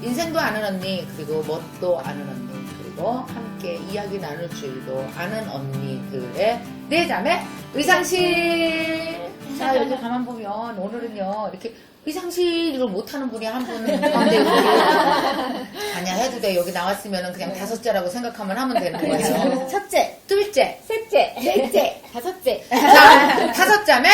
인생도 아는 언니, 그리고 멋도 아는 언니, 그리고 함께 이야기 나눌 줄도 아는 언니들의 네 자매 의상실. 자, 여기 가만 보면 오늘은요, 이렇게 의상실을 못하는 분이 한 분 가운데 이렇게 아니야, 해도 돼. 여기 나왔으면 그냥 다섯째라고 생각하면 하면 되는 거예요. 첫째, 둘째, 셋째, 넷째, 다섯째. 자, 다섯 자매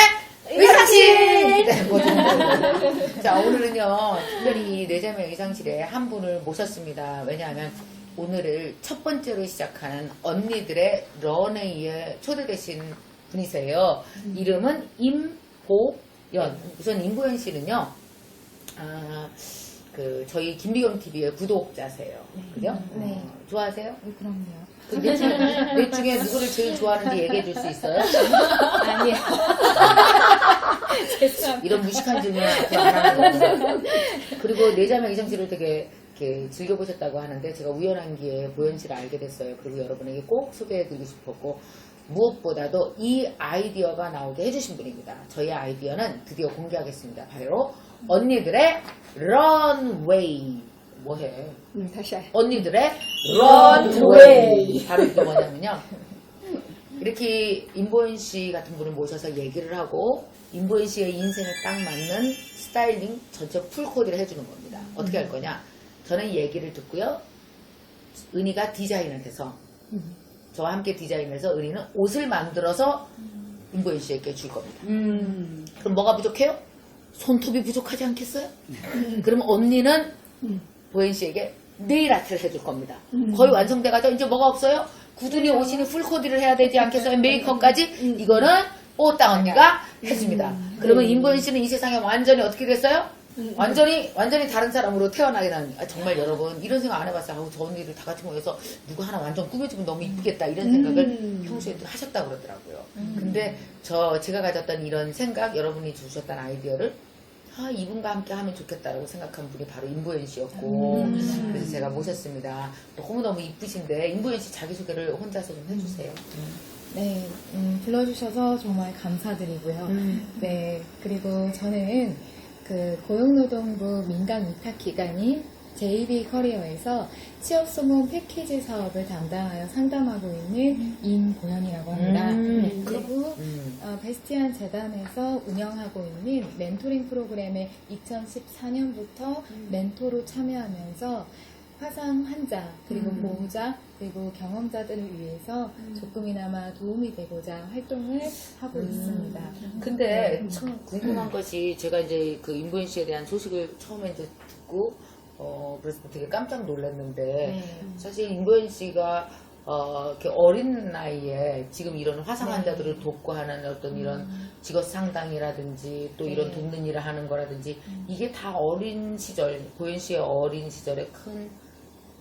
의상실! 네, 뭐 정도. 자, 오늘은요, 특별히 네 자매 의상실에 한 분을 모셨습니다. 왜냐하면 오늘을 첫 번째로 시작하는 언니들의 런웨이에 초대되신 분이세요. 이름은 임보연. 우선 임보연 씨는요, 저희 김비경 TV의 구독자세요. 그죠? 네. 좋아하세요? 그럼요. 넷 중에 누구를 제일 좋아하는지 얘기해 줄 수 있어요? 아니요. 죄송합니다. 이런 무식한 질문을 앞에 안 하는 거예요. 그리고 내자매 의상실을 되게 이렇게 즐겨보셨다고 하는데 제가 우연한 기회에 보연 씨를 알게 됐어요. 그리고 여러분에게 꼭 소개해드리고 싶었고 무엇보다도 이 아이디어가 나오게 해주신 분입니다. 저희 아이디어는 드디어 공개하겠습니다. 바로 언니들의 런웨이. 뭐해? 다시 할. 언니들의 런웨이. 바로 이게 뭐냐면요. 이렇게 임보연 씨 같은 분을 모셔서 얘기를 하고 임보연 씨의 인생에 딱 맞는 스타일링 전체 풀코디를 해주는 겁니다. 어떻게 할 거냐? 저는 얘기를 듣고요. 은희가 디자인을 해서 저와 함께 디자인해서 은희는 옷을 만들어서 임보연 씨에게 줄 겁니다. 그럼 뭐가 부족해요? 손톱이 부족하지 않겠어요? 그러면 언니는 보연 씨에게 네일 아트를 해줄 겁니다. 거의 완성돼가지고 이제 뭐가 없어요? 구두니 옷이니 풀코디를 해야 되지 않겠어요? 메이크업까지? 이거는 뽀따 언니가 해줍니다. 그러면 임보연 씨는 이 세상에 완전히 어떻게 됐어요? 완전히 다른 사람으로 태어나게 되는. 정말 여러분 이런 생각 안 해봤어요. 아우, 저 언니들 다 같이 모여서 누구 하나 완전 꾸며주면 너무 이쁘겠다 이런 생각을 평소에도 하셨다고 그러더라고요. 근데 제가 가졌던 이런 생각, 여러분이 주셨던 아이디어를 이분과 함께 하면 좋겠다라고 생각한 분이 바로 임보연 씨였고 그래서 제가 모셨습니다. 너무너무 이쁘신데 임보연 씨 자기소개를 혼자서 좀 해주세요. 네, 불러주셔서 정말 감사드리고요. 네, 그리고 저는 고용노동부 민간 위탁기관인 JB 커리어에서 취업소문 패키지 사업을 담당하여 상담하고 있는 임보연이라고 합니다. 그리고 베스티안 재단에서 운영하고 있는 멘토링 프로그램에 2014년부터 멘토로 참여하면서 화상 환자, 그리고 보호자, 그리고 경험자들을 위해서 조금이나마 도움이 되고자 활동을 하고 있습니다. 근데 참 궁금한 것이 제가 이제 그 임보연 씨에 대한 소식을 처음에 이제 듣고 그래서 되게 깜짝 놀랐는데 사실 임보연 씨가 이렇게 어린 나이에 지금 이런 화상 환자들을 돕고 하는 어떤 이런 직업 상담이라든지 또 이런 돕는 일을 하는 거라든지 이게 다 어린 시절, 보연 씨의 어린 시절에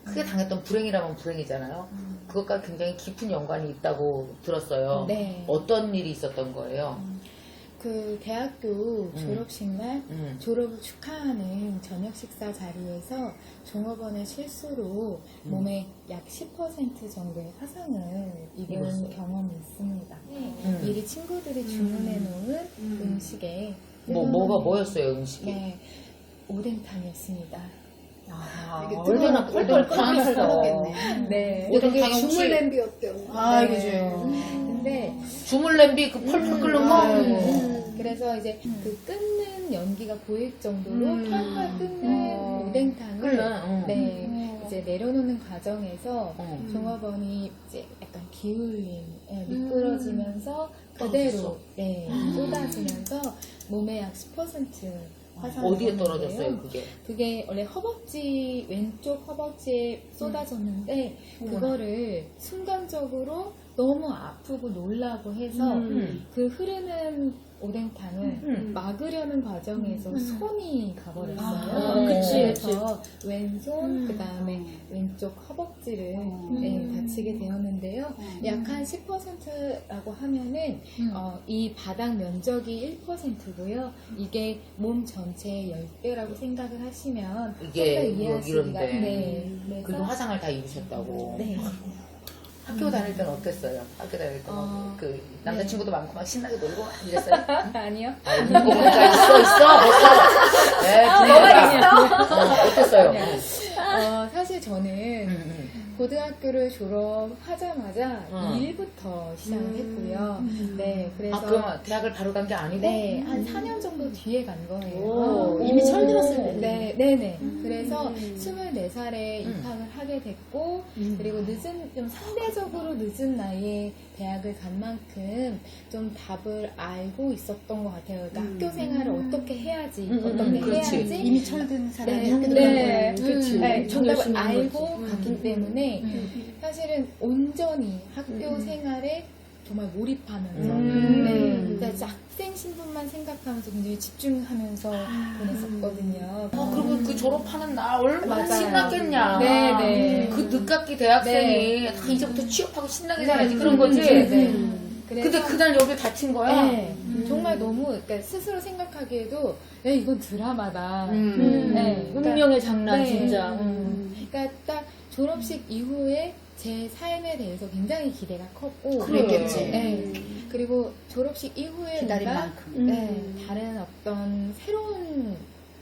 크게 당했던 불행이라면 불행이잖아요. 그것과 굉장히 깊은 연관이 있다고 들었어요. 네. 어떤 일이 있었던 거예요? 대학교 졸업식날 졸업을 축하하는 저녁 식사 자리에서 종업원의 실수로 몸에 약 10% 정도의 화상을 입은 경험이 있습니다. 미리 친구들이 주문해 놓은 음식에 뭐였어요, 음식이? 네, 오뎅탕이었습니다. 얼마나 펄펄 끓였어. 네. 오뎅탕이 혹시 주물 냄비였대요. 그죠. 근데 주물 냄비 그 펄펄 끓는 거? 그래서 이제 끓는 연기가 보일 정도로 펄펄 끓는 오뎅탕을 이제 내려놓는 과정에서 종업원이 이제 약간 기울림, 미끄러지면서 그대로 쏟아지면서 몸에 약 10% 화상을 어디에 입었는데요. 떨어졌어요, 그게? 그게 원래 왼쪽 허벅지에 쏟아졌는데 그거를 순간적으로 너무 아프고 놀라고 해서 그 흐르는 오뎅탕을 막으려는 과정에서 손이 가버렸어요. 그래서 왼손, 그 다음에 왼쪽 허벅지를 다치게 되었는데요. 약 한 10%라고 하면은 이 바닥 면적이 1%고요. 이게 몸 전체의 10배라고 생각을 하시면 이게 좀더 이해하시기가 그리고 화상을 다 입으셨다고. 네. 학교 다닐 때는 어땠어요? 학교 다닐 때는 그 남자친구도 많고 막 신나게 놀고 막 이랬어요? 아니요. 있어. 네, 뭐가 있어? 어땠어요? 저는 고등학교를 졸업하자마자 일부터 시작을 했고요. 네, 그래서 그럼 대학을 바로 간 게 아니고? 네, 한 4년 정도 뒤에 간 거예요. 오, 이미 철들었을 때. 네, 네네. 그래서 24살에 입학을 하게 됐고, 그리고 좀 상대적으로 늦은 나이에 대학을 간 만큼 좀 답을 알고 있었던 것 같아요. 그러니까 학교 생활을 어떻게 해야지, 어떻게 그렇지. 해야지. 이미 철든 사람이 네, 학교 네, 들어간 거야. 그렇지. 네, 정답을 열심히 하는 알고 거지. 갔기 때문에 사실은 온전히 학교 생활에 정말 몰입하면서 네, 그러니까 학생 신분만 생각하면서 굉장히 집중하면서 보냈었거든요. 그리고 그 졸업하는 날 얼마나 맞아요. 신났겠냐. 네, 네. 그 늦깎이 대학생이 다 이제부터 취업하고 신나게 살아야지 그런 거지. 네, 네. 근데 그날 여기 다친 거야? 네, 정말 너무 그러니까 스스로 생각하기에도 이건 드라마다. 네, 운명의 장난 네. 진짜. 그러니까 딱 졸업식 이후에 제 삶에 대해서 굉장히 기대가 컸고 그랬겠지. 네. 그리고 졸업식 이후에 기다린 뭔가 만큼. 네, 다른 어떤 새로운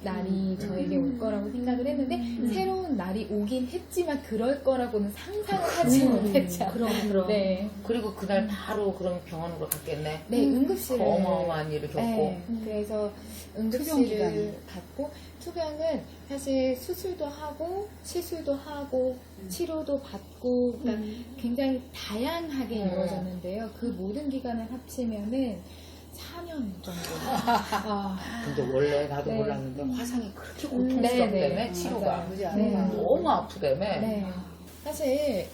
날이 저에게 올 거라고 생각을 했는데 새로운 날이 오긴 했지만 그럴 거라고는 상상을 하지 못했죠. 그럼. 네. 그리고 그날 바로 그럼 병원으로 갔겠네. 네, 응급실을 어마어마한 일을 겪고. 네, 그래서 투병 응급실을 기간이. 갔고 투병은 사실 수술도 하고 시술도 하고 치료도 받고 그러니까 굉장히 다양하게 이루어졌는데요. 그 모든 기간을 합치면은 4년 정도. 근데 원래 나도 네. 몰랐는데 화상이 그렇게 네, 고통스럽다며 네. 치료가. 맞아요. 네. 너무 아프다며. 네. 사실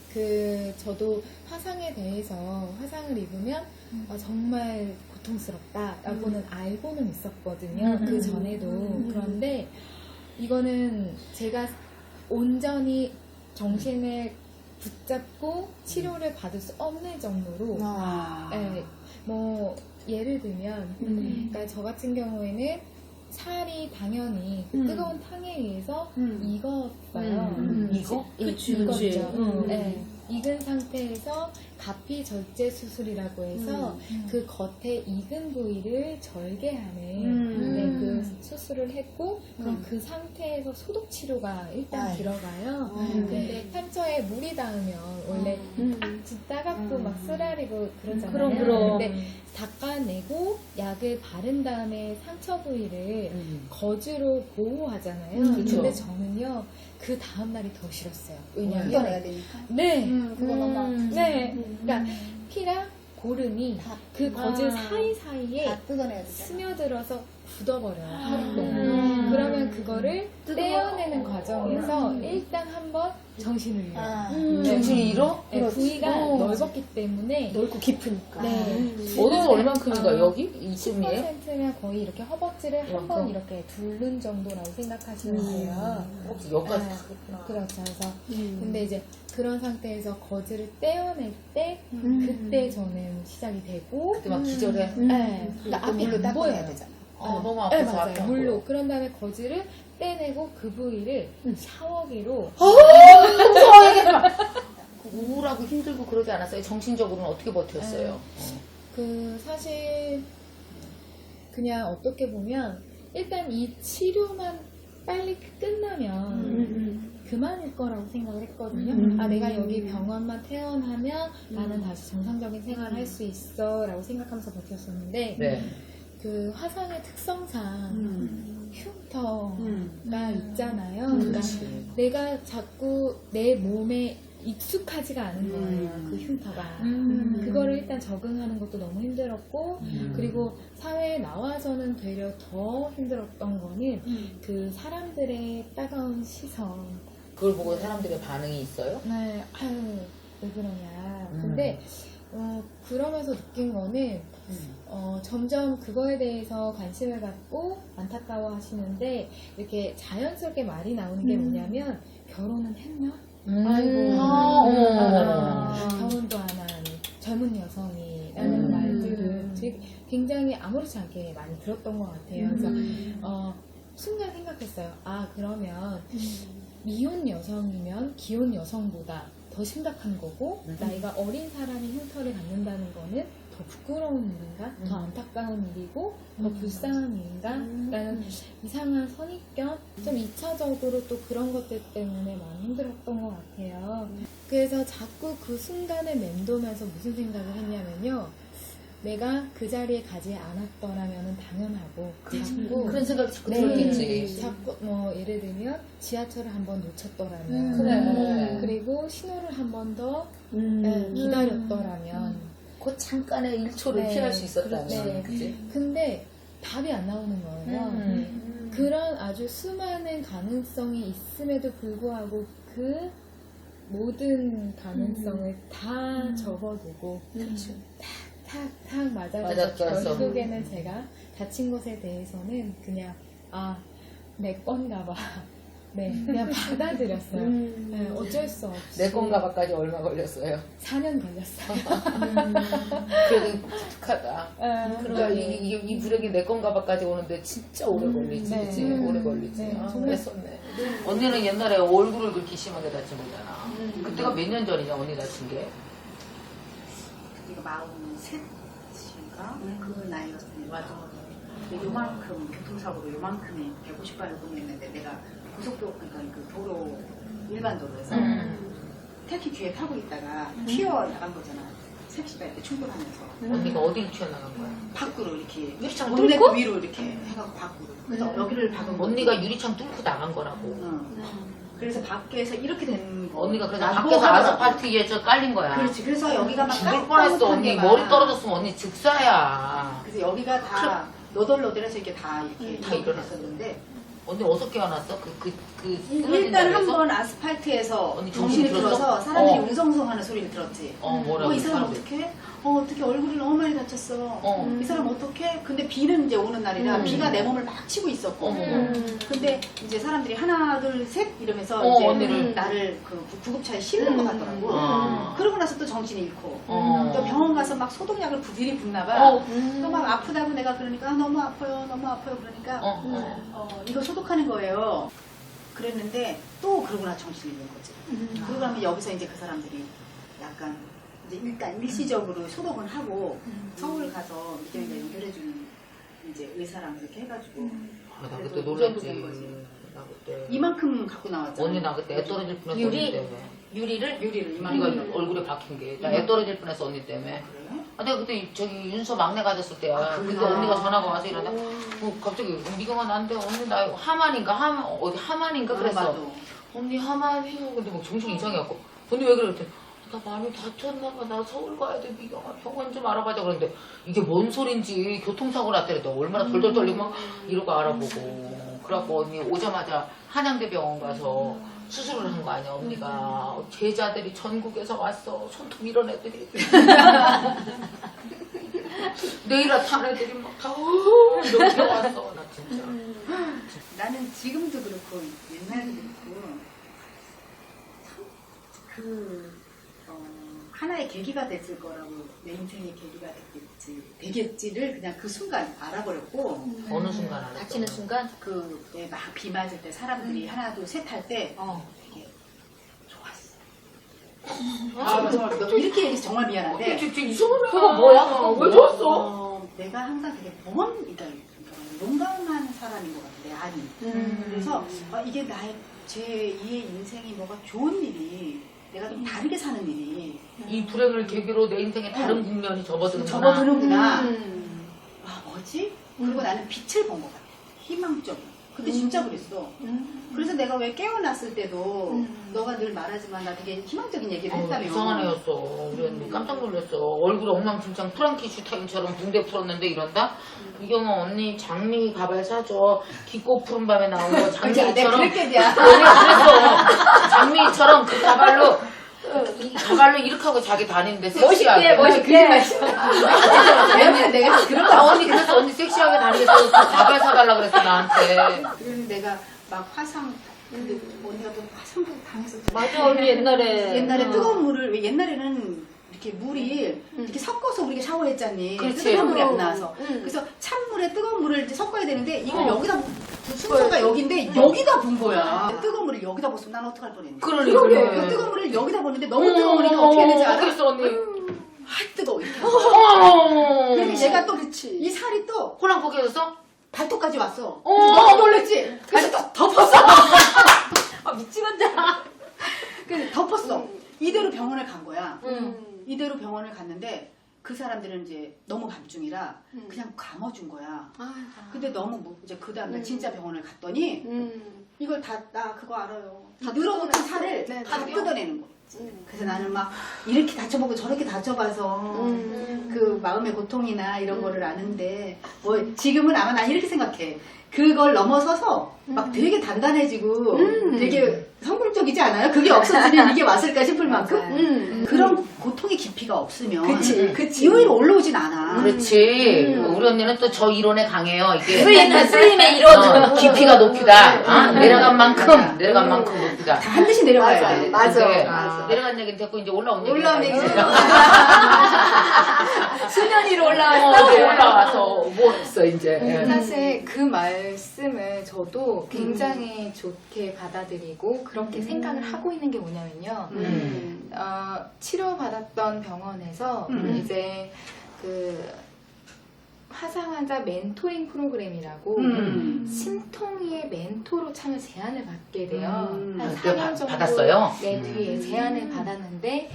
저도 화상에 대해서 화상을 입으면 정말 고통스럽다라고는 알고는 있었거든요. 그 전에도. 그런데 이거는 제가 온전히 정신을 붙잡고 치료를 받을 수 없는 정도로 네, 뭐 예를 들면 그러니까 저 같은 경우에는 살이 당연히 뜨거운 탕에 의해서 익었어요. 이거? 익었죠. 네. 익은 상태에서 가피 절제 수술이라고 해서 그 겉에 익은 부위를 절개하는 네, 그 수술을 했고 그럼 그 상태에서 소독 치료가 일단 들어가요. 근데 상처에 물이 닿으면 원래 따갑고 막 쓰라리고 그러잖아요. 그럼. 근데 닦아내고 약을 바른 다음에 상처 부위를 거즈로 보호하잖아요. 그쵸. 근데 저는요 그 다음 날이 더 싫었어요. 왜냐면 뜯어내야 되니까. 네, 그거 너무 아프지. 네, 그러니까 피랑 고름이 그 거즈 사이사이에 다 뜯어내야 되잖아. 스며들어서 굳어버려요. 하루 동안. 그러면 그거를 떼어내는 과정에서 일단 한번 정신을 잃어요. 정신이 잃어? 네, 부위가 넓었기 때문에 넓고 깊으니까. 네. 어디서 얼만큼인가? 여기? 이쯤이에요? 10%면 거의 이렇게 허벅지를 한 번 이렇게 두른 정도라고 생각하시면 돼요. 혹시 여기까지 아, 갔구나. 그렇죠. 그래서 근데 이제 그런 상태에서 거즈를 떼어낼 때 그때 저는 시작이 되고 그때 막 기절해. 네. 그러니까 앞에 물로 닦아야 되잖아. 너무 네, 아파서 맞아요. 앞에 안 물로. 보여. 그런 다음에 거즈를 떼내고 그 부위를 샤워기로 우울하고 힘들고 그러지 않았어요? 정신적으로는 어떻게 버텼어요? 그 사실 그냥 어떻게 보면 일단 이 치료만 빨리 끝나면 그만일 거라고 생각을 했거든요. 아 내가 여기 병원만 퇴원하면 나는 다시 정상적인 생활을 할 수 있어 라고 생각하면서 버텼었는데 네. 그 화상의 특성상 흉터가 있잖아요. 그러니까 내가 자꾸 내 몸에 익숙하지가 않은 거예요. 그 흉터가. 그거를 일단 적응하는 것도 너무 힘들었고 그리고 사회에 나와서는 되려 더 힘들었던 거는 그 사람들의 따가운 시선. 그걸 보고 사람들의 반응이 있어요? 네, 아유 왜 그러냐. 근데 그러면서 느낀 거는 점점 그거에 대해서 관심을 갖고 안타까워 하시는데 이렇게 자연스럽게 말이 나오는 게 뭐냐면 결혼은 했나? 아이고 결혼도 안 한 젊은 여성이라는 말들을 굉장히 아무렇지 않게 많이 들었던 것 같아요. 그래서 순간 생각했어요. 아 그러면 미혼 여성이면 기혼 여성보다 더 심각한 거고 나이가 어린 사람이 흉터를 갖는다는 거는 더 부끄러운 일인가? 더 안타까운 일이고 더 불쌍한 일인가? 라는 이상한 선입견? 좀 2차적으로 또 그런 것들 때문에 많이 힘들었던 것 같아요. 그래서 자꾸 그 순간을 맴돌면서 무슨 생각을 했냐면요. 내가 그 자리에 가지 않았더라면 당연하고 자꾸 그런 생각이 자꾸 네, 들었겠지. 자꾸 뭐 예를 들면 지하철을 한 번 놓쳤더라면 그래. 그리고 신호를 한 번 더 기다렸더라면 그 잠깐의 1초를 네, 피할 수 있었다면. 네. 그치? 근데 답이 안 나오는 거예요. 그런 아주 수많은 가능성이 있음에도 불구하고 그 모든 가능성을 다 접어두고 탁탁 맞아서 맞았어서. 결국에는 제가 다친 것에 대해서는 그냥 내 건가 봐. 네, 그냥 받아들였어요. 네, 어쩔 수 없이. 내 건가 봐까지 얼마 걸렸어요? 4년 걸렸어요. 그래도 독특하다. 그러니까 네. 이 불행이 내 건가 봐까지 오는데 진짜 오래 걸리지. 네. 그치? 오래 걸리지. 네, 아, 정말. 그랬었네. 언니는 옛날에 얼굴을 그렇게 심하게 다친 거잖아. 그때가 몇 년 전이냐, 언니 다친 게? 이거 43인가? 그 나이였어요. 맞아. 요만큼, 교통사고로 요만큼의 150발을 보냈는데 내가 고속도로, 그러니까 그 도로, 일반 도로에서 택시 뒤에 타고 있다가 튀어나간 거잖아. 택시 갈 때 충돌하면서. 언니가 어디를 튀어나간 거야? 밖으로 이렇게. 유리창 본넷 뚫고? 위로 이렇게 해갖고 밖으로. 그래서 여기를 박은 거. 언니가 유리창 뚫고 나간 거라고. 그래서 밖에서 이렇게 된 거. 언니가 그래서 나도 밖에서 하더라고. 아스팔트 위에서 깔린 거야. 그렇지. 그래서 여기가 막 죽을 뻔했어, 언니. 깜깜한 머리 데만. 떨어졌으면 언니 즉사야. 그래서 여기가 다 너덜너덜해서 이렇게 다 이렇게 다 일어났었는데 언니 어디서 깨어났어? 일단 한 번 아스팔트에서 언니 정신이 정신 들어서 들었어? 사람들이 어. 웅성웅성하는 소리를 들었지. 뭐라고 이 사람 사람들이. 어떡해? 어떻게 얼굴이 너무 많이 다쳤어. 이 사람 어떡해? 근데 비는 이제 오는 날이라 비가 내 몸을 막 치고 있었고. 근데 이제 사람들이 하나 둘 셋 이러면서 이제 언니를. 나를 그 구급차에 실는 것 같더라고. 그러고 나서 또 정신이 잃고 또 병원 가서 막 소독약을 부들이 붓나 봐. 또 막 아프다고 내가 그러니까 너무 아파요 그러니까 이거 소독하는 거예요. 그랬는데 또 그러고 나 정신이 잃는 거지. 그러고 나면 여기서 이제 그 사람들이 약간 이제 일단 일시적으로 소독은 하고 서울 가서 미경이가 연결해주는 이제 의사랑 이렇게 해가지고 나 그래서 그때 이 정도 놀랐지. 된 거지. 나 그때. 이만큼 갖고 나왔잖아. 언니 나 그때 애 떨어질 뻔했어. 유리? 언니 때문에. 유리를 언니가 이만큼. 얼굴에 박힌 게. 나 애 떨어질 뻔했어, 언니 때문에. 그래? 내가 그때 저기 윤서 막내 가졌을 때야. 근데 그래? 언니가 전화가 와서 이러다. 갑자기 미경아 나한테 언니 나 하만인가? 어디 하만인가? 그랬어. 맞아. 언니 하만이요. 근데 막 정신 이상해갖고. 언니 왜 그래? 그랬더니 나 많이 다쳤나봐. 나 서울 가야 돼. 미경아 병원 좀 알아봐자. 그랬는데 이게 뭔 소린지 교통사고 났더래. 너 얼마나 덜덜 떨리고 막 이러고 알아보고. 그래갖고 언니 오자마자 한양대 병원 가서 수술을 한 거 아니야, 언니가. 제자들이 전국에서 왔어. 손톱 이런 애들이. 내일 아탄 애들이 막 다, 이렇게 왔어. 나 진짜. 나는 지금도 그렇고 옛날도 그렇고 하나의 계기가 됐을 거라고 내 인생의 계기가 되겠지를 그냥 그 순간 알아버렸고 어느 순간 알았어. 다치는 순간 그때 막 비 맞을 때 사람들이 하나 둘 셋 할 때 되게 좋았어. 정말 이렇게 얘기해서 정말 미안한데 진짜 이상하네. 그거 뭐야? 왜 좋았어? 내가 항상 되게 그러니까 용감한 사람인 것 같아, 내 안이. 그래서 이게 나의 제2의 인생이 뭐가 좋은 일이 내가 좀 다르게 사는 일이 이 불행을 계기로 내 인생에 다른 국면이 접어드는구나. 접어드는구나. 뭐지? 그리고 나는 빛을 본 것 같아. 희망적인. 근데 진짜 그랬어. 그래서 내가 왜 깨어났을 때도 너가 늘 말하지만 나 되게 희망적인 얘기를 했다며. 이상한 애였어. 우리 언니 깜짝 놀랐어. 얼굴 엉망진창 프랑키슈타인처럼 붕대 풀었는데 이런다? 이경아 언니 장미 가발 사줘. 깊고 푸른 밤에 나온 거 장미처럼. 그랬겠냐. 그랬어. 장미처럼 그 가발로 이 가발로 이렇게 하고 자기 다니는데 섹시하게. 멋있게. 내가 그런 언니 그래서 언니 섹시하게 다니겠어. 그 가발 사달라 그랬어 나한테. 그래서 내가 막 화상, 근데 언니가 또 화상도 당했었잖아. 맞아, 언니 옛날에. 옛날에 뜨거운 물을, 왜 옛날에는 이렇게 물이 이렇게 섞어서 우리가 샤워했잖니. 그렇지. 뜨거운 물이 안 나와서. 그래서 찬물에 뜨거운 물을 이제 섞어야 되는데 이걸 여기다, 순서가 여기인데 여기다 분 거야. 뜨거운 물을 여기다 부으면 난 어떡할 뻔했니? 그러니까. 그 뜨거운 물을 여기다 부었는데 너무 뜨거우니까 어떻게 되는지 알아? 그랬어 언니. 뜨거워. 또 이렇게. 어. 그래서 얘가 또 이 살이 또 호랑 벗겨졌어? 발톱까지 왔어. 어. 너무 놀랬지? 그래서 또 덮었어. 아, 미치겠다. 그래서 덮었어. 이대로 병원을 간 거야. 이대로 병원을 갔는데 그 사람들은 이제 너무 밤중이라 그냥 감아준 거야. 근데 너무 이제 그 다음날 진짜 병원을 갔더니 이걸 나 그거 알아요. 다 늘어붙은 살을 네, 다 네. 뜯어내는 거. 그래서 나는 막 이렇게 다쳐보고 저렇게 다쳐봐서 그 마음의 고통이나 이런 거를 아는데 뭐 지금은 아마 난 이렇게 생각해. 그걸 넘어서서 막 되게 단단해지고 되게 성공적이지 않아요? 그게 없었으면 이게 왔을까 싶을 만큼 그런 고통의 깊이가 없으면 그치. 이 오히려 올라오진 않아. 그렇지. 우리 언니는 또 저 이론에 강해요. 이게 스님의 이론. 깊이가 높이다. 내려간 만큼 높이다. 다 한 듯이 내려가야 돼. 맞아. 근데 맞아. 내려간 얘기는 됐고 이제 올라온 얘기. 올라온 얘기죠. 수면 위로 올라와서 뭐 했어 이제. 사실 그 말씀을 저도 굉장히 좋게 받아들이고 그렇게 생각을 하고 있는 게 뭐냐면요. 치료받았던 병원에서 이제 그 화상 환자 멘토링 프로그램이라고 심통이의 멘토로 참여 제안을 받게 돼요. 한 그때 4년 정도 받았어요? 뒤에 제안을 받았는데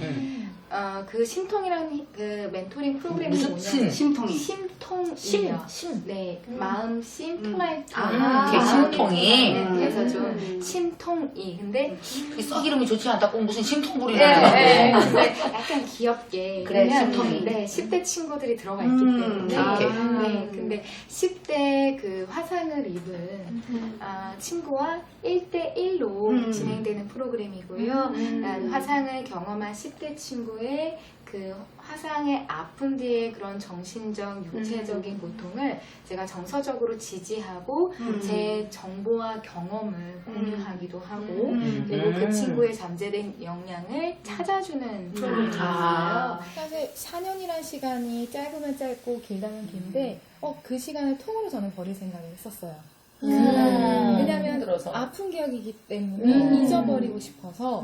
그 심통이라는 그 멘토링 프로그램이 무슨 뭐냐면 심통이. 심통이요. 네, 마음 심토라이트. 그게 심통이. 그래서 좀 심통이. 근데 썩 이름이 좋지 않다. 꼭 무슨 심통불이나. 네, 근데 약간 귀엽게. 그래, 왜냐면, 심통이. 네, 10대 친구들이 들어가 있기 때문에. 이렇게. 네, 근데 10대 그 화상을 입은 친구와 1대1로 진행되는 프로그램이고요. 화상을 경험한 10대 친구의 그 화상의 아픈 뒤에 그런 정신적, 육체적인 고통을 제가 정서적으로 지지하고 제 정보와 경험을 공유하기도 하고 그리고 그 친구의 잠재된 역량을 찾아주는 프로그램이었어요. 사실 4년이란 시간이 짧으면 짧고 길다면 긴데 그 시간을 통으로 저는 버릴 생각을 했었어요. 왜냐면 힘들어서. 아픈 기억이기 때문에 잊어버리고 싶어서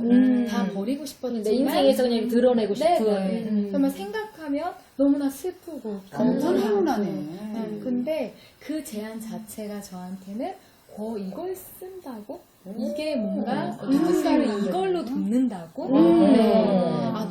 다 버리고 싶었지만 내 인생에서 그냥 드러내고 싶은. 네. 정말 생각하면 너무나 슬프고 완전 행운하네. 근데 그 제안 자체가 저한테는 이걸 쓴다고? 이게 뭔가 누군가를 이걸로 돕는다고?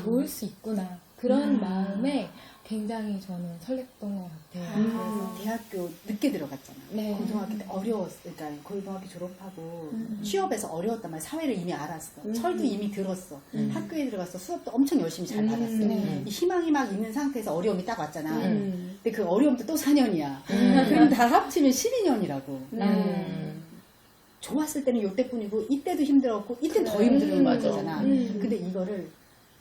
도울 수 있구나. 그런 마음에 굉장히 저는 설렜던 것 같아요. 그래서 대학교 늦게 들어갔잖아. 네. 고등학교 때 어려웠어. 그러니까 고등학교 졸업하고 취업에서 어려웠단 말이야. 사회를 이미 알았어. 철도 이미 들었어. 학교에 들어갔어. 수업도 엄청 열심히 잘 받았어. 이 희망이 막 있는 상태에서 어려움이 딱 왔잖아. 근데 그 어려움도 또 4년이야. 그럼 다 합치면 12년이라고. 좋았을 때는 요때뿐이고 이때도 힘들었고 이때 더 힘든 거잖아. 근데 이거를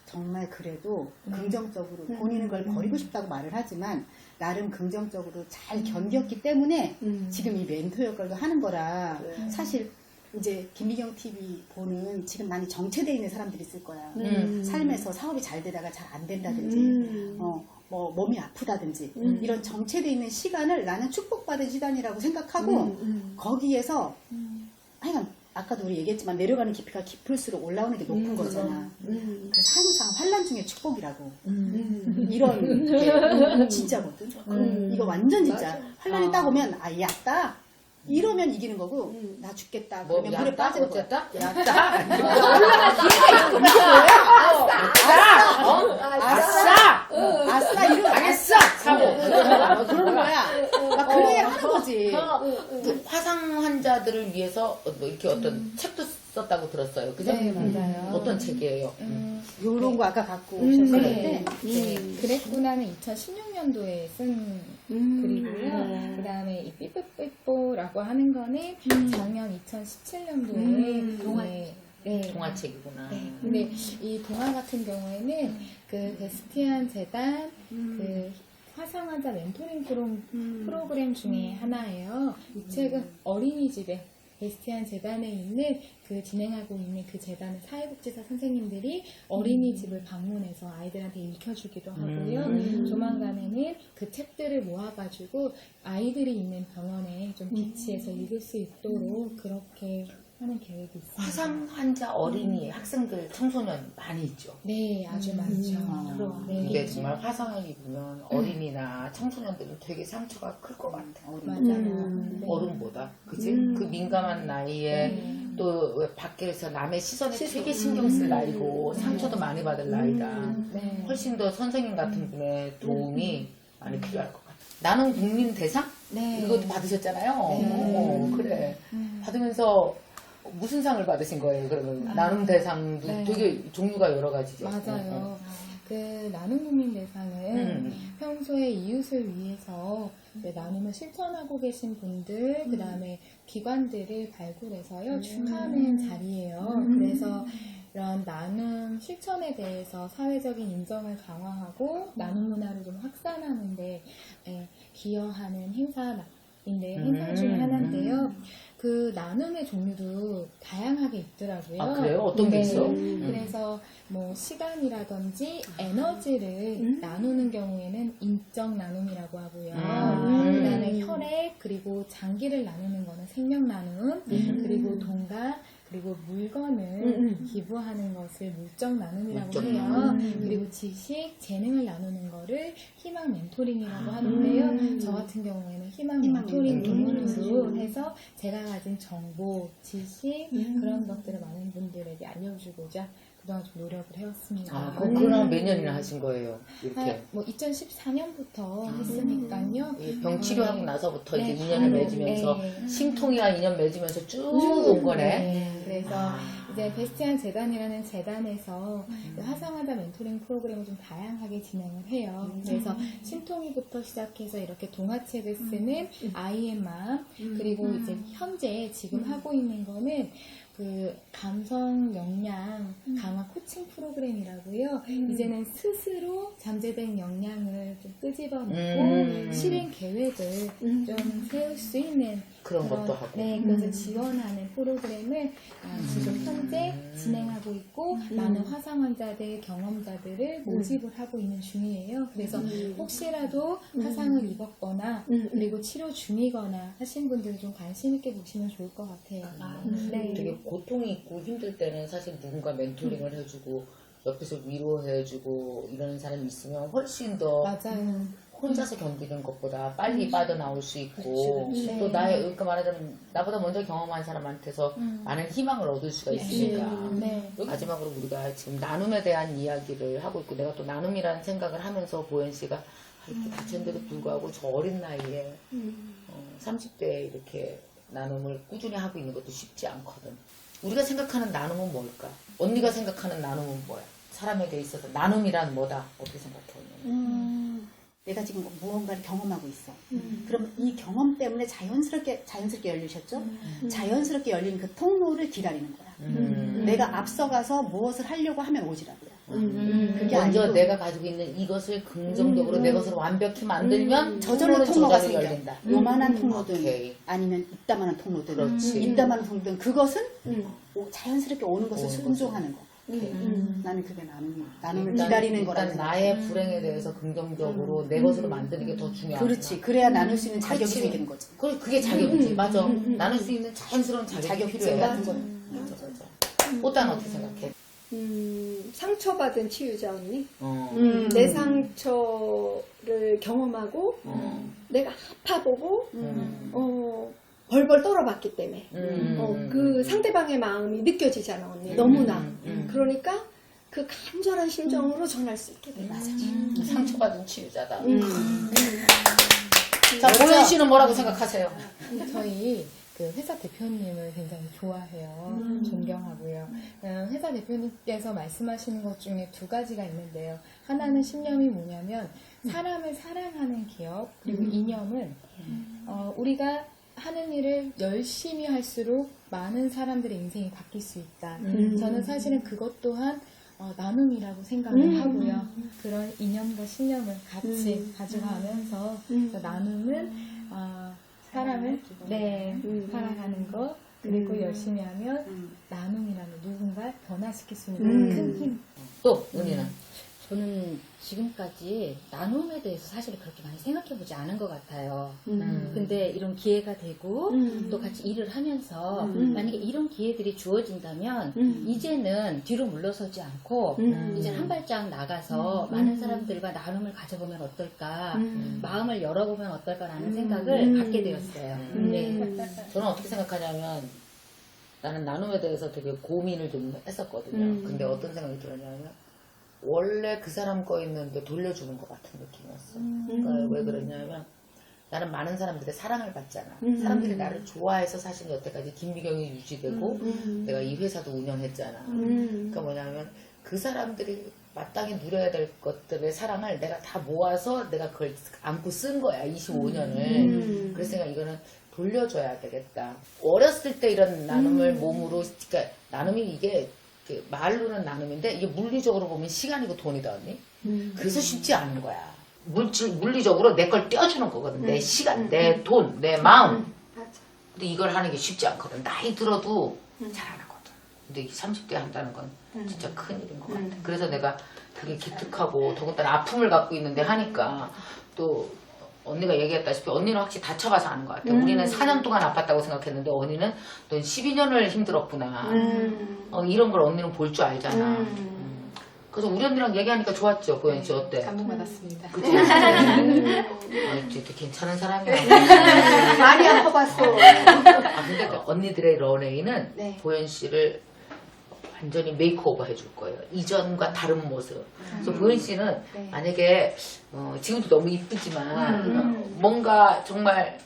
정말 그래도 긍정적으로 본인은 그걸 버리고 싶다고 말을 하지만 나름 긍정적으로 잘 견뎠기 때문에 지금 이 멘토 역할도 하는 거라 사실 이제 김미경 TV 보는 지금 많이 정체되어 있는 사람들이 있을 거야. 삶에서 사업이 잘 되다가 잘 안 된다든지 뭐 몸이 아프다든지 이런 정체되어 있는 시간을 나는 축복받은 시간이라고 생각하고 거기에서 하여간 아까도 우리 얘기했지만 내려가는 깊이가 깊을수록 올라오는 게 높은 거잖아. 그래서 항상 환란 중에 축복이라고. 이런 게 진짜거든. 이거 완전 진짜. 환란이 딱 오면 얕다. 이러면 이기는 거고 나 죽겠다. 그러면 물에 빠지는 거야. 얕다. 아싸 이러면 알겠어! 사고! 그러는 거야. 막 그래야 하는 거지. 그 화상 환자들을 위해서 뭐 이렇게 어떤 책도 썼다고 들었어요. 그죠? 네, 맞아요. 어떤 책이에요? 요런 거 아까 갖고 오셨는데 그랬구나는 2016년도에 쓴 글이고요. 그 다음에 이 삐뽀삐뽀라고 하는 거는 작년 2017년도에 동화책이구나. 네. 근데 이 동화 같은 경우에는 그 베스티안 재단 그 화상 환자 멘토링 프로그램 중에 하나예요. 이 책은 어린이집에 베스티안 재단에 있는 그 진행하고 있는 그 재단의 사회복지사 선생님들이 어린이집을 방문해서 아이들한테 읽혀주기도 하고요. 조만간에는 그 책들을 모아가지고 아이들이 있는 병원에 좀 비치해서 읽을 수 있도록 그렇게 하는 계획이 있습니다. 화상 환자 어린이, 학생들, 청소년 많이 있죠. 네, 아주 많죠. 네. 근데 정말 화상을 입으면 어린이나 청소년들은 되게 상처가 클 것 같아. 맞아요. 네. 어른보다. 그지? 그 민감한 나이에 또 왜 밖에서 남의 시선에 되게 신경 쓸 나이고 상처도 많이 받을 나이다. 네. 훨씬 더 선생님 같은 분의 도움이 많이 필요할 것 같아. 나는 국민 대상? 네. 이것도 받으셨잖아요. 그래. 받으면서 무슨 상을 받으신 거예요? 그러면 나눔 대상도 네. 되게 종류가 여러 가지죠. 맞아요. 그 나눔 국민 대상은 평소에 이웃을 위해서 이제 나눔을 실천하고 계신 분들, 그 다음에 기관들을 발굴해서요, 축하하는 자리예요. 그래서 이런 나눔 실천에 대해서 사회적인 인정을 강화하고 나눔 문화를 좀 확산하는데 기여하는 행사 중에 하나인데요. 그 나눔의 종류도 다양하게 있더라고요. 아, 그래요? 어떤 게 있어? 그래서 뭐 시간이라든지 에너지를 나누는 경우에는 인적 나눔이라고 하고요. 그다음에 혈액 그리고 장기를 나누는 거는 생명 나눔, 그리고 돈과 그리고 물건을 기부하는 것을 물적 나눔이라고 물적 해요. 그리고 지식, 재능을 나누는 거를 희망 멘토링이라고 하는데요. 저 같은 경우에는 희망 멘토링 동문으로 해서 제가 가진 정보, 지식 그런 것들을 많은 분들에게 알려주고자 그동안 좀 노력을 해왔습니다. 아, 그럼 몇 년이나 하신 거예요? 이렇게. 뭐 2014년부터 했으니까요. 병 치료하고 나서부터 네. 이제 인연을 맺으면서 네. 신통이와 인연 맺으면서 쭉 온 거네. 네. 그래서 이제 베스티안 재단이라는 재단에서 화상하다 멘토링 프로그램을 좀 다양하게 진행을 해요. 그래서 신통이부터 시작해서 이렇게 동화책을 쓰는 아이엠맘 그리고 이제 현재 지금 하고 있는 거는 그 감성 역량 강화 코칭 프로그램이라고요. 이제는 스스로 잠재된 역량을 좀 끄집어내고 실행 계획을 좀 세울 수 있는 그런 것도 하고. 네, 그것을 지원하는 프로그램을 지금 현재 진행하고 있고 많은 화상 환자들, 경험자들을 모집을 하고 있는 중이에요. 그래서 혹시라도 화상을 입었거나 그리고 치료 중이거나 하신 분들은 좀 관심 있게 보시면 좋을 것 같아요. 네. 되게 고통이 있고 힘들 때는 사실 누군가 멘토링을 해주고 옆에서 위로해주고 이러는 사람이 있으면 훨씬 더 맞아요. 혼자서 견디는 것보다 빨리 빠져나올 수 있고 또 나의 그러니까 말하자면 나보다 먼저 경험한 사람한테서 많은 희망을 얻을 수가 있으니까 네. 마지막으로 우리가 지금 나눔에 대한 이야기를 하고 있고 내가 또 나눔이라는 생각을 하면서 보현 씨가 이렇게 다쳤는데도 불구하고 저 어린 나이에 30대에 이렇게 나눔을 꾸준히 하고 있는 것도 쉽지 않거든. 우리가 생각하는 나눔은 뭘까? 언니가 생각하는 나눔은 뭐야? 사람에게 있어서 나눔이란 뭐다? 어떻게 생각해? 내가 지금 무언가를 경험하고 있어. 그럼 이 경험 때문에 자연스럽게 열리셨죠? 자연스럽게 열리는 그 통로를 기다리는 거야. 내가 앞서가서 무엇을 하려고 하면 오지라고요. 그게 먼저 아니고 내가 가지고 있는 이것을 긍정적으로 내 것으로 완벽히 만들면 저절로 통로가 생겨. 열린다. 요만한 통로든 오케이. 아니면 이따만한 통로든 그렇지. 이따만한 통로든 그것은 자연스럽게 오는 것을 오는 순종하는 거. 나는 그게 나눔을 일단, 기다리는 거라 일단 나의 불행에 대해서 긍정적으로 내 것으로 만드는 게 더 중요하다. 그렇지. 그래야 나눌 수 있는 자격이 그렇지. 생기는 거지. 그게 자격이지. 맞아. 나눌 수 있는 자연스러운 자격이 필요해. 맞아. 맞아. 꽃단 어떻게 생각해? 상처받은 치유자 언니. 내 내 상처를 경험하고 내가 아파보고 벌벌 떨어봤기 때문에 그 상대방의 마음이 느껴지잖아 언니. 너무나. 그러니까 그 간절한 심정으로 전할 수 있게 돼. 맞아. 상처받은 치유자다. 자, 보현 씨는 뭐라고 생각하세요? 저희 그 회사 대표님을 굉장히 좋아해요. 존경하고요. 회사 대표님께서 말씀하시는 것 중에 두 가지가 있는데요. 하나는 신념이 뭐냐면 사람을 사랑하는 기업 그리고 이념은 우리가 하는 일을 열심히 할수록 많은 사람들의 인생이 바뀔 수 있다. 저는 사실은 그것 또한 나눔이라고 생각을 하고요. 그런 이념과 신념을 같이 가져가면서 나눔은 사람을 사랑하는 것 그리고 열심히 하면 나눔이라는 누군가 변화시킬 수 있는 큰 힘. 또, 은희는? 저는 지금까지 나눔에 대해서 사실 그렇게 많이 생각해보지 않은 것 같아요. 근데 이런 기회가 되고 또 같이 일을 하면서 만약에 이런 기회들이 주어진다면 이제는 뒤로 물러서지 않고 이제 한 발짝 나가서 많은 사람들과 나눔을 가져보면 어떨까, 마음을 열어보면 어떨까라는 생각을 갖게 되었어요. 네. 저는 어떻게 생각하냐면 나는 나눔에 대해서 되게 고민을 좀 했었거든요. 근데 어떤 생각이 들었냐면 원래 그 사람 거 있는데 돌려주는 것 같은 느낌이었어. 그러니까 왜 그러냐면 나는 많은 사람들의 사랑을 받잖아. 사람들이 나를 좋아해서 사실 여태까지 김미경이 유지되고 내가 이 회사도 운영했잖아. 그러니까 뭐냐면 그 사람들이 마땅히 누려야 될 것들의 사랑을 내가 다 모아서 내가 그걸 안고 쓴 거야. 25년을. 그래서 내가 이거는 돌려줘야 되겠다. 어렸을 때 이런 나눔을 몸으로, 그러니까 나눔이 이게 말로는 나눔인데 이게 물리적으로 보면 시간이고 돈이다 언니. 그래서 쉽지 않은 거야. 물리적으로 내 걸 떼어주는 거거든. 내 시간, 내 돈, 내 마음. 근데 이걸 하는 게 쉽지 않거든. 나이 들어도 잘 안 하거든. 근데 30대 한다는 건 진짜 큰일인 것 같아. 그래서 내가 되게 기특하고 더군다나 아픔을 갖고 있는데 하니까 또 언니가 얘기했다시피 언니는 확실히 다쳐봐서 아는 것 같아. 우리는 4년 동안 아팠다고 생각했는데 언니는 넌 12년을 힘들었구나. 이런 걸 언니는 볼 줄 알잖아. 그래서 우리 언니랑 얘기하니까 좋았죠. 보현 씨 어때? 감동받았습니다. 그치? 되게 괜찮은 사람이야. 많이 아파봤어. 근데 그 언니들의 런웨이는 네. 보현 씨를 완전히 메이크오버 해줄 거예요. 이전과 다른 모습. 그래서 보현 씨는 네. 만약에 지금도 너무 이쁘지만 뭔가 정말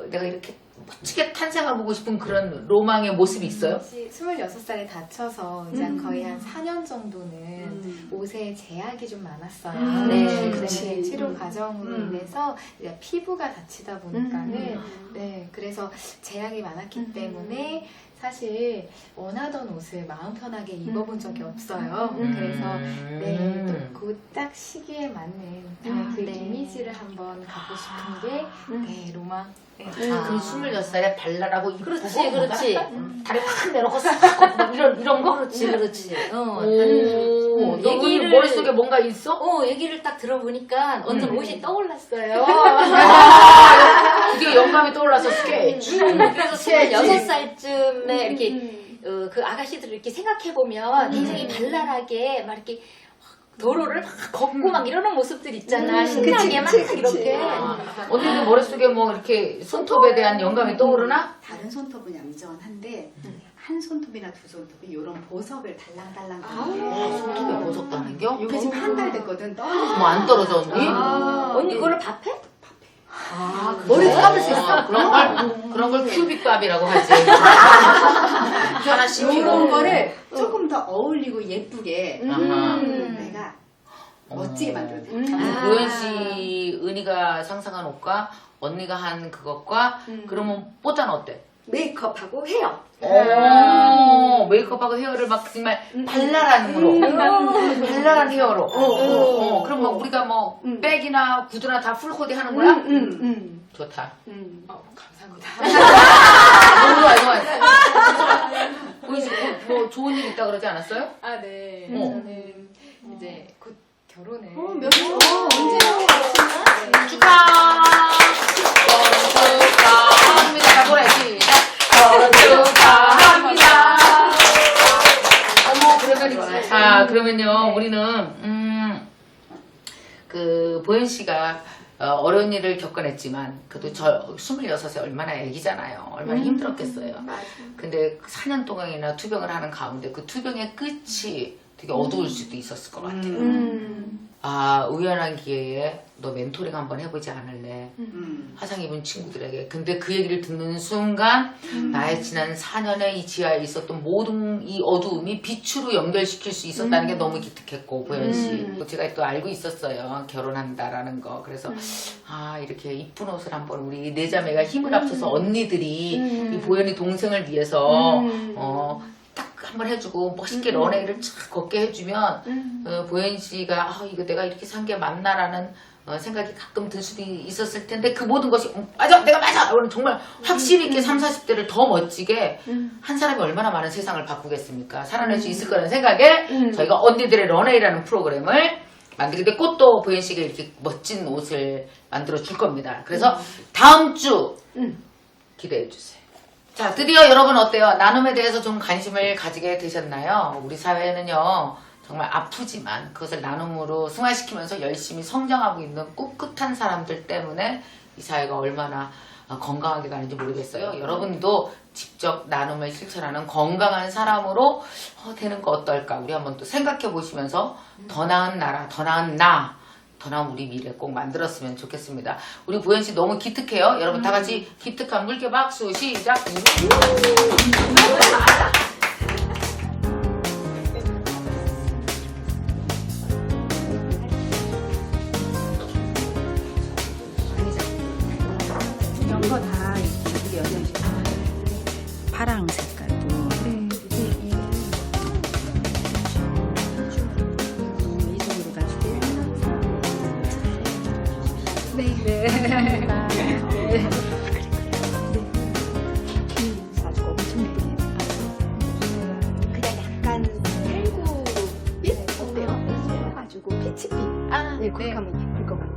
내가 이렇게 멋지게 탄생해보고 싶은 그런 로망의 모습이 있어요? 26살에 다쳐서 이제 거의 한 4년 정도는 옷에 제약이 좀 많았어요. 네, 그치. 치료 과정으로 인해서 이제 피부가 다치다 보니까는 네, 그래서 제약이 많았기 때문에 사실 원하던 옷을 마음 편하게 입어본 적이 없어요. 그래서 네, 또 그 딱 시기에 맞는 그 이미지를 한번 갖고 싶은 게 네, 로망. 네. 그 26살에 발랄하고 이쁘고 그렇지. 다리 확 내놓고 싹 걷고 막 이런 거? 그렇지. 너 얘기를- 머릿속에 뭔가 있어? 얘기를 딱 들어보니까 언뜻 옷이 떠올랐어요. 그게 영감이 떠올라서 스케치. 그래서 26살쯤에 이렇게 그 아가씨들을 이렇게 생각해보면 굉장히 발랄하게 막 이렇게 도로를 막 걷고 막 이러는 모습들 있잖아. 신나게 막 이렇게. 언니도 머릿속에 뭐 이렇게 손톱에 대한 영감이 떠오르나? 다른 손톱은 얌전한데 한 손톱이나 두 손톱이 이런 보석을 달랑달랑 손톱에 보석 따는겨? 이게 지금 한 달 됐거든. 뭐 안 떨어져 언니? 언니 그걸로 밥해? 머리도 감을 수 있어? 그런 걸 큐빅밥이라고 하지. 하나씩 이런 거를 조금 더 어울리고 예쁘게 아하. 내가 멋지게 만들어야 돼. 보현 씨, 은희가 상상한 옷과 언니가 한 그것과 그러면 뽀짜는 어때? 메이크업하고 헤어. 메이크업하고 헤어를 막 정말 발랄함으로 발랄한 헤어로 그럼 뭐 우리가 뭐 백이나 구두나 다 풀코디 하는 거야? 좋다. 감사합니다. 좋아. 보현 씨 뭐 좋은 일 있다 그러지 않았어요? 아, 네. 저는 이제 곧 결혼을. 언제요? 축하합니다. 뭐라 시작. 축하합니다. 그러면 자 그러면요 우리는 그 보현 씨가 어려운 일을 겪어냈지만 그래도 저 26에 얼마나 애기잖아요. 얼마나 힘들었겠어요. 근데 4년 동안이나 투병을 하는 가운데 그 투병의 끝이 되게 어두울 수도 있었을 것 같아요. 우연한 기회에 너 멘토링 한번 해보지 않을래? 화상 입은 친구들에게. 근데 그 얘기를 듣는 순간 나의 지난 4년의 이 지하에 있었던 모든 이 어두움이 빛으로 연결시킬 수 있었다는 게 너무 기특했고 보현 씨. 제가 또 알고 있었어요. 결혼한다라는 거. 그래서 이렇게 이쁜 옷을 한번 우리 네 자매가 힘을 합쳐서 언니들이 이 보현이 동생을 위해서 딱 한번 해주고 멋있게 런웨이를 쫙 걷게 해주면 보현 씨가 이거 내가 이렇게 산 게 맞나라는 생각이 가끔 들 수도 있었을 텐데 그 모든 것이 맞아 내가 맞아 이거는 정말 확실히 있게 30, 40대를 더 멋지게 한 사람이 얼마나 많은 세상을 바꾸겠습니까? 살아낼 수 있을 거라는 생각에 저희가 언니들의 런웨이라는 프로그램을 만들게 됐고 또 보현 씨가 이렇게 멋진 옷을 만들어 줄 겁니다. 그래서 다음 주 기대해 주세요. 자, 드디어 여러분 어때요? 나눔에 대해서 좀 관심을 가지게 되셨나요? 우리 사회는요, 정말 아프지만 그것을 나눔으로 승화시키면서 열심히 성장하고 있는 꿋꿋한 사람들 때문에 이 사회가 얼마나 건강하게 가는지 모르겠어요. 여러분도 직접 나눔을 실천하는 건강한 사람으로 되는 거 어떨까? 우리 한번 또 생각해 보시면서 더 나은 나라, 더 나은 나, 더 나은 우리 미래 꼭 만들었으면 좋겠습니다. 우리 보현 씨 너무 기특해요. 여러분 다 같이 기특한 물개 박수 시작! 이런 거 다 이렇게 여전히 파랑 색깔도 이 정도 가지고 사주고 엄청 예쁘게 그냥 약간 살구빛 어때요? 가지고 피치빛 네, 그렇게 하면 예쁠 것 같아요.